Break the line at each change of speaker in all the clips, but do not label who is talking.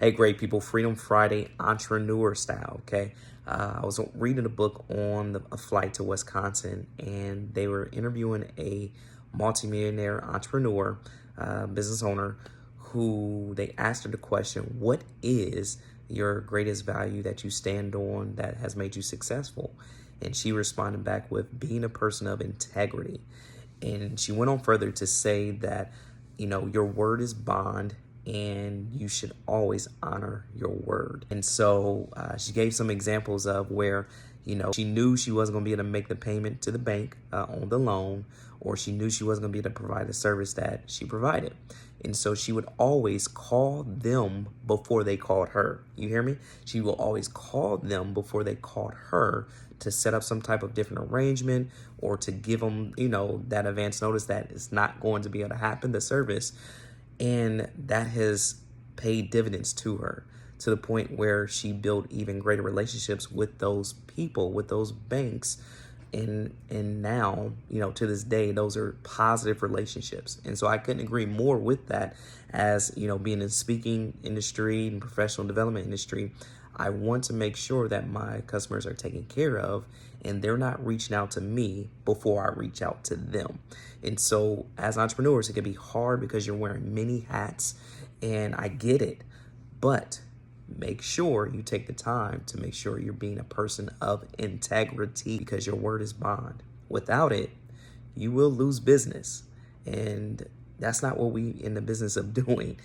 Hey, great people, Freedom Friday, entrepreneur style, okay? I was reading a book on a flight to Wisconsin, and they were interviewing a multimillionaire entrepreneur, business owner, who they asked her the question, what is your greatest value that you stand on that has made you successful? And she responded back with being a person of integrity. And she went on further to say that, your word is bond and you should always honor your word. And so she gave some examples of where, she knew she wasn't going to be able to make the payment to the bank on the loan, or she knew she wasn't going to be able to provide the service that she provided. And so she would always call them before they called her. You hear me? She will always call them before they called her to set up some type of different arrangement, or to give them, that advance notice that it's not going to be able to happen, the service. And that has paid dividends to her, to the point where she built even greater relationships with those people, with those banks. And now, to this day, those are positive relationships. And so I couldn't agree more with that. As, being in the speaking industry and professional development industry, I want to make sure that my customers are taken care of and they're not reaching out to me before I reach out to them. And so as entrepreneurs, it can be hard because you're wearing many hats, and I get it, but make sure you take the time to make sure you're being a person of integrity, because your word is bond. Without it, you will lose business. And that's not what we in the business of doing,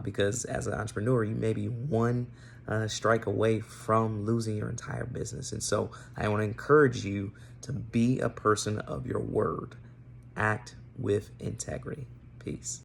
because as an entrepreneur, you may be one strike away from losing your entire business. And so I want to encourage you to be a person of your word. Act with integrity. Peace.